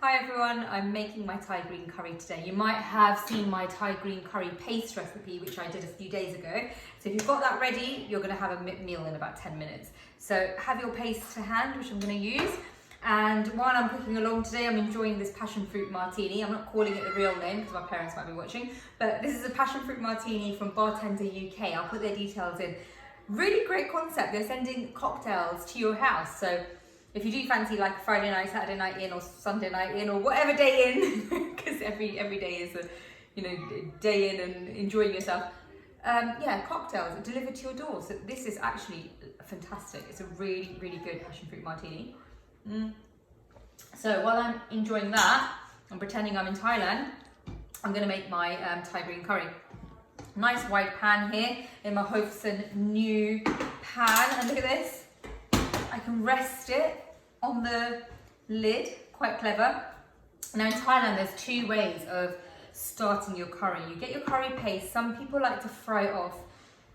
Hi everyone, I'm making my Thai green curry today. You might have seen my Thai green curry paste recipe, which I did a few days ago. So if you've got that ready, you're going to have a meal in about 10 minutes. So have your paste to hand, which I'm going to use. And while I'm cooking along today, I'm enjoying this Passionfruit Martini. I'm not calling it the real name because my parents might be watching, but this is a Passionfruit Martini from Bartender UK. I'll put their details in. Really great concept. They're sending cocktails to your house. So if you do fancy like a Friday night, Saturday night in, or Sunday night in, or whatever day in, because every day is a day in and enjoying yourself. Cocktails delivered to your door. So this is actually fantastic. It's a really, really good Passionfruit Martini. So while I'm enjoying that, I'm pretending I'm in Thailand, I'm going to make my Thai green curry. Nice wide pan here in my Hofson new pan, and look at this. I can rest it on the lid, quite clever. Now in Thailand there's two ways of starting your curry. You get your curry paste, some people like to fry it off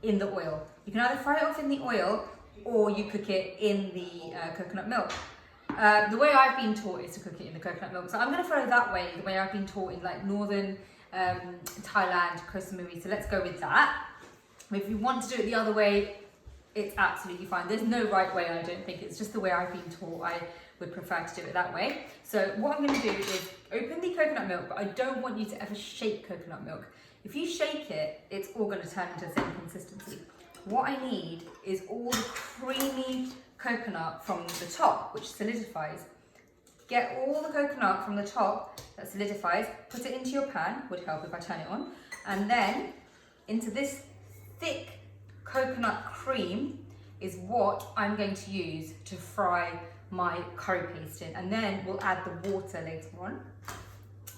in the oil. You can either fry it off in the oil or you cook it in the coconut milk. The way I've been taught is to cook it in the coconut milk, so I'm going to follow that way, the way I've been taught in like northern Thailand, Ko Samui, so let's go with that. If you want to do it the other way, it's absolutely fine. There's no right way, I don't think. It's just the way I've been taught. I would prefer to do it that way. So what I'm going to do is open the coconut milk, but I don't want you to ever shake coconut milk. If you shake it, it's all going to turn into the same consistency. What I need is all the creamy coconut from the top, which solidifies. Get all the coconut from the top that solidifies, put it into your pan, would help if I turn it on, and then into this thick coconut cream is what I'm going to use to fry my curry paste in, and then we'll add the water later on.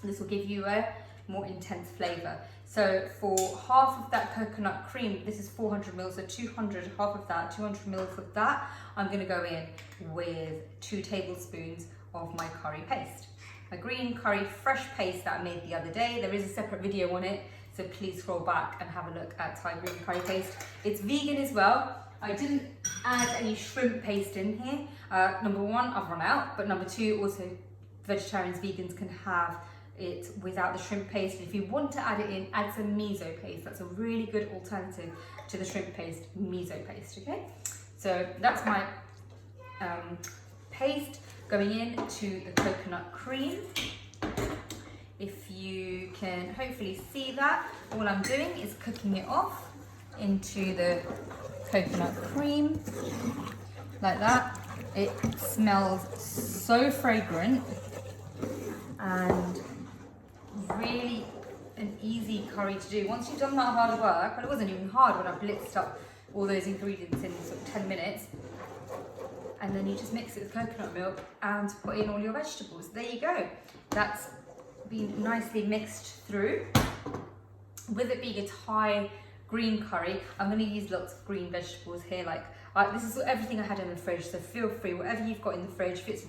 This will give you a more intense flavour. So for half of that coconut cream, this is 400 ml, so 200, half of that, 200 ml of that, I'm going to go in with 2 tablespoons of my curry paste. My green curry fresh paste that I made the other day. There is a separate video on it, so please scroll back and have a look at Thai green curry paste. It's vegan as well. I didn't add any shrimp paste in here. Number one, I've run out, but number two, also vegetarians, vegans can have it without the shrimp paste. If you want to add it in, add some miso paste. That's a really good alternative to the shrimp paste, miso paste, okay? So that's my paste going into the coconut cream. If you can hopefully see that, all I'm doing is cooking it off into the coconut cream, like that. It smells so fragrant and really an easy curry to do. Once you've done that hard work, well, it wasn't even hard when I blitzed up all those ingredients in sort of 10 minutes, and then you just mix it with coconut milk and put in all your vegetables. There you go. That's been nicely mixed through. With it being a Thai green curry, I'm going to use lots of green vegetables here. This is everything I had in the fridge, so feel free, whatever you've got in the fridge. If it's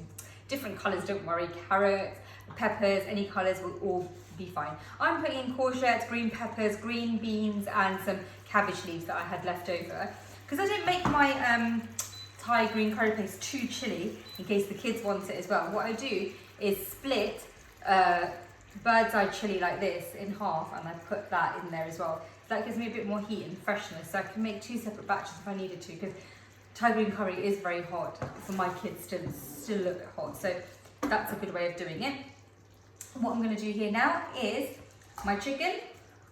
different colours, don't worry. Carrots, peppers, any colours will all be fine. I'm putting in courgettes, green peppers, green beans, and some cabbage leaves that I had left over, because I didn't make my Thai green curry paste too chilly in case the kids want it as well. What I do is split bird's eye chili like this in half, and I put that in there as well. That gives me a bit more heat and freshness, so I can make 2 separate batches if I needed to, because Thai green curry is very hot for my kids to still look hot, so that's a good way of doing it. What I'm going to do here now is my chicken.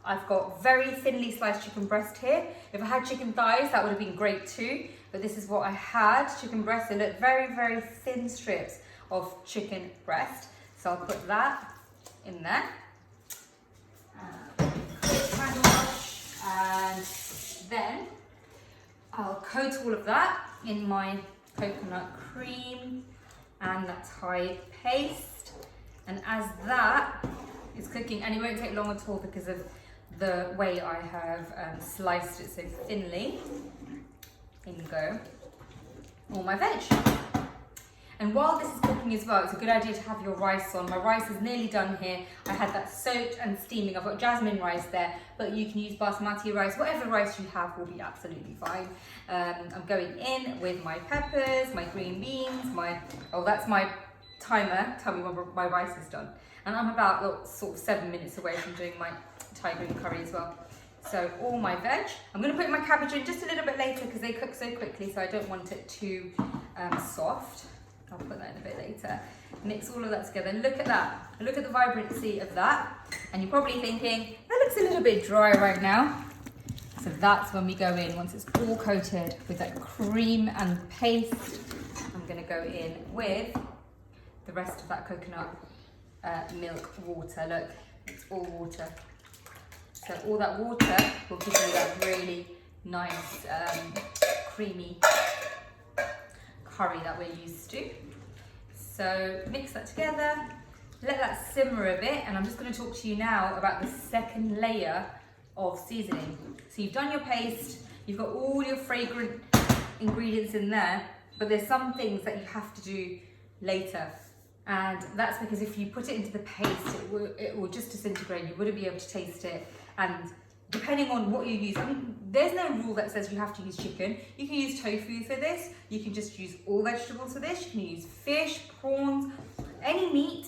I've got very thinly sliced chicken breast here. If I had chicken thighs, that would have been great too, but this is what I had, chicken breast. They look very, very thin strips of chicken breast, so I'll put that in there. And then I'll coat all of that in my coconut cream and that Thai paste. And as that is cooking, and it won't take long at all because of the way I have sliced it so thinly, in go all my veg. And while this is cooking as well, it's a good idea to have your rice on. My rice is nearly done here. I had that soaked and steaming. I've got jasmine rice there, but you can use basmati rice. Whatever rice you have will be absolutely fine. I'm going in with my peppers, my green beans, that's my timer tell me when my rice is done. And I'm about sort of 7 minutes away from doing my Thai green curry as well. So all my veg, I'm going to put my cabbage in just a little bit later because they cook so quickly, so I don't want it too soft. I'll put that in a bit later. Mix all of that together and look at that. Look at the vibrancy of that. And you're probably thinking, that looks a little bit dry right now. So that's when we go in, once it's all coated with that cream and paste. I'm going to go in with the rest of that coconut milk water. Look, it's all water. So all that water will give you that really nice creamy curry that we're used to. So mix that together, let that simmer a bit, and I'm just going to talk to you now about the second layer of seasoning. So you've done your paste, you've got all your fragrant ingredients in there, but there's some things that you have to do later. And that's because if you put it into the paste, it will just disintegrate. You wouldn't be able to taste it. And depending on what you use, I mean, there's no rule that says you have to use chicken. You can use tofu for this. You can just use all vegetables for this. You can use fish, prawns, any meat.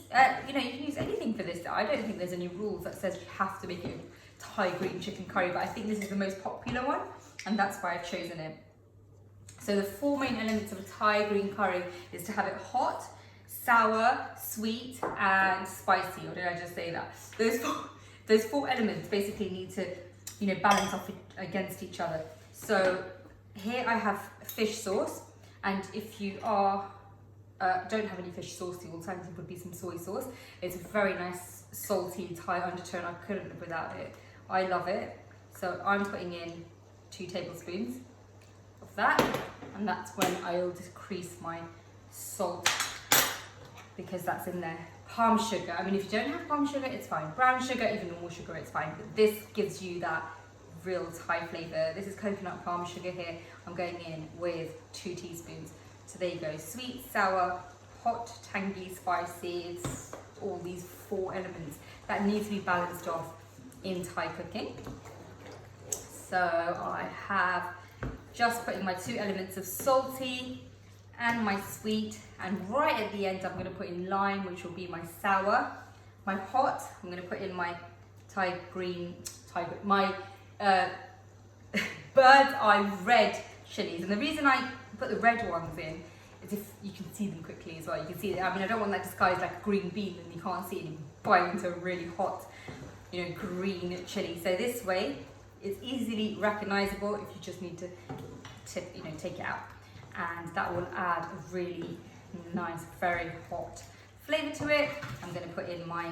You know, you can use anything for this. I don't think there's any rules that says you have to make it Thai green chicken curry, but I think this is the most popular one, and that's why I've chosen it. So the 4 main elements of a Thai green curry is to have it hot, sour, sweet, and spicy. Or did I just say that? Those four elements basically need to, you know, balance off against each other. So here I have fish sauce, and if you don't have any fish sauce, the alternative would be some soy sauce. It's a very nice salty Thai undertone. I couldn't live without it. I love it. So I'm putting in 2 tablespoons of that, and that's when I'll decrease my salt because that's in there. Palm sugar, I mean, if you don't have palm sugar, it's fine. Brown sugar, even normal sugar, it's fine. But this gives you that real Thai flavour. This is coconut palm sugar here. I'm going in with 2 teaspoons. So there you go, sweet, sour, hot, tangy, spicy. It's all these 4 elements that need to be balanced off in Thai cooking. So I have just put in my 2 elements of salty and my sweet, and right at the end I'm going to put in lime, which will be my sour. My hot, I'm going to put in my my bird's eye red chilies. And the reason I put the red ones in is if you can see them quickly as well. You can see, I mean, I don't want that disguised like a green bean and you can't see it and you bite into a really hot, you know, green chili. So this way it's easily recognizable if you just need to you know, take it out. And that will add a really nice, very hot flavour to it. I'm going to put in my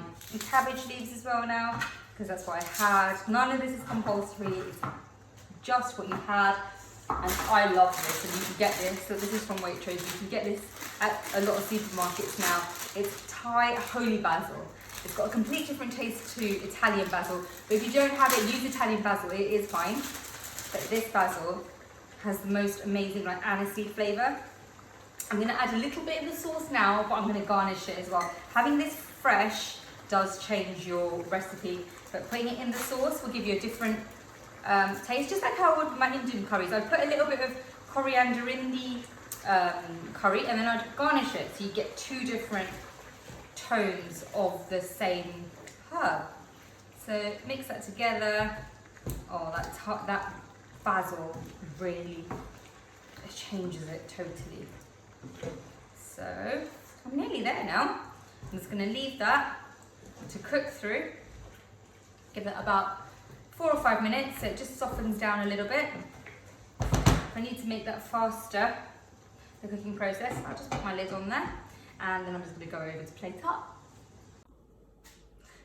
cabbage leaves as well now, because that's what I had. None of this is compulsory, it's just what you had. And I love this, and you can get this. So this is from Waitrose. You can get this at a lot of supermarkets now. It's Thai holy basil. It's got a complete different taste to Italian basil. But if you don't have it, use Italian basil, it is fine. But this basil has the most amazing like aniseed flavour. I'm going to add a little bit in the sauce now, but I'm going to garnish it as well. Having this fresh does change your recipe, but putting it in the sauce will give you a different taste, just like how I would with my Indian curries. I'd put a little bit of coriander in the curry, and then I'd garnish it, so you get 2 different tones of the same herb. So mix that together. Oh, that basil really changes it totally. So I'm nearly there now. I'm just going to leave that to cook through. Give it about 4 or 5 minutes so it just softens down a little bit. If I need to make that faster, the cooking process, I'll just put my lid on there, and then I'm just going to go over to plate up.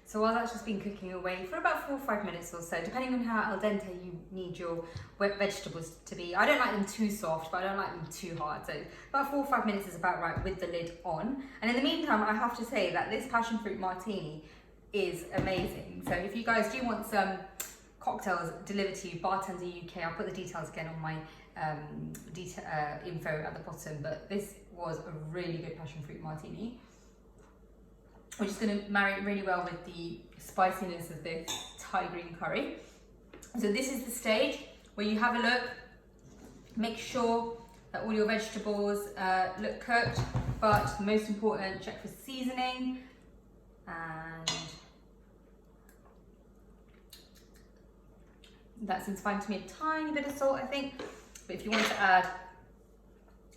So while that's just been cooking away for about 4 or 5 minutes or so, depending on how al dente you need your wet vegetables to be. I don't like them too soft, but I don't like them too hard. So about 4 or 5 minutes is about right with the lid on. And in the meantime, I have to say that this Passionfruit Martini is amazing. So if you guys do want some cocktails delivered to you, Bartender UK, I'll put the details again on my info at the bottom. But this was a really good Passionfruit Martini. We're just going to marry it really well with the spiciness of this Thai green curry. So this is the stage where you have a look, make sure that all your vegetables look cooked. but most important, check for seasoning. And that seems fine to me. A tiny bit of salt, I think. But if you want to add,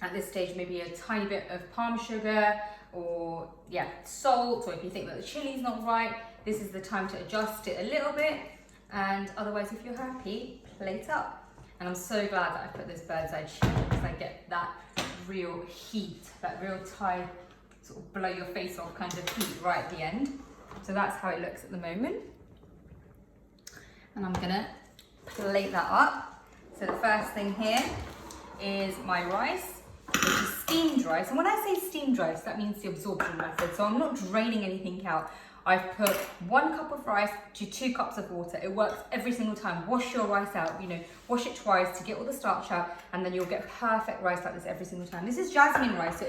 at this stage, maybe a tiny bit of palm sugar, or yeah, salt, or if you think that the chili's not right, this is the time to adjust it a little bit. And otherwise, if you're happy, plate up. And I'm so glad that I put this bird's eye chicken, because I get that real heat, that real Thai sort of blow your face off kind of heat right at the end. So that's how it looks at the moment. And I'm gonna plate that up. So the first thing here is my rice, which is steamed rice. And when I say steamed rice, that means the absorption method. So I'm not draining anything out. I've put 1 cup of rice to 2 cups of water. It works every single time. Wash your rice out, you know, wash it twice to get all the starch out, and then you'll get perfect rice like this every single time. This is jasmine rice, so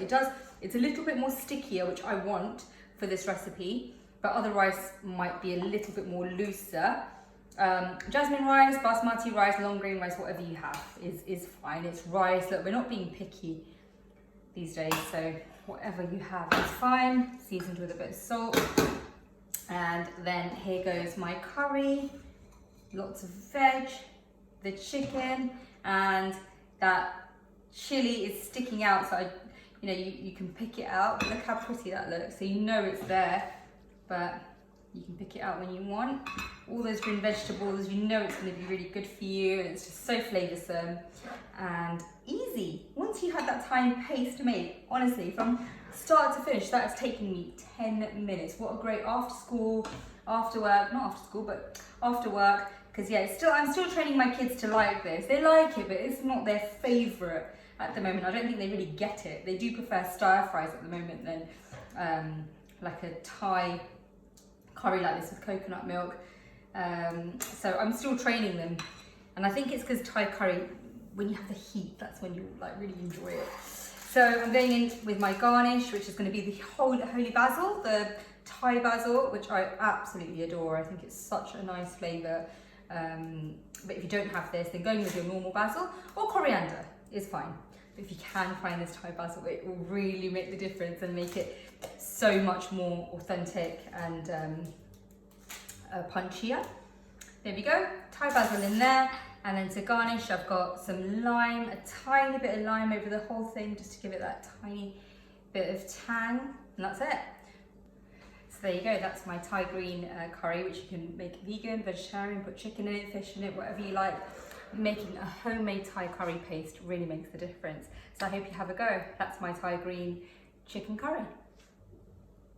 it's a little bit more stickier, which I want for this recipe, but other rice might be a little bit more looser. Jasmine rice, basmati rice, long grain rice, whatever you have is fine. It's rice. Look, we're not being picky these days, so whatever you have is fine. Seasoned with a bit of salt. And then here goes my curry, lots of veg, the chicken, and that chili is sticking out, so you can pick it out. But look how pretty that looks, so you know it's there, but you can pick it out when you want. All those green vegetables, you know it's going to be really good for you, and it's just so flavoursome and easy. Once you have that Thai paste made, honestly, from start to finish, that has taken me 10 minutes. What a great after work, because yeah, I'm still training my kids to like this. They like it, but it's not their favourite at the moment. I don't think they really get it. They do prefer stir fries at the moment than like a Thai curry like this with coconut milk. So I'm still training them, and I think it's because Thai curry, when you have the heat, that's when you like really enjoy it. So I'm going in with my garnish, which is going to be the holy basil, the Thai basil, which I absolutely adore. I think it's such a nice flavour. But if you don't have this, then going with your normal basil or coriander is fine. But if you can find this Thai basil, it will really make the difference and make it so much more authentic and punchier. There we go, Thai basil in there. And then to garnish, I've got some lime, a tiny bit of lime over the whole thing, just to give it that tiny bit of tang, and that's it. So there you go, that's my Thai green curry, which you can make vegan, vegetarian, put chicken in it, fish in it, whatever you like. Making a homemade Thai curry paste really makes the difference. So I hope you have a go. That's my Thai green chicken curry.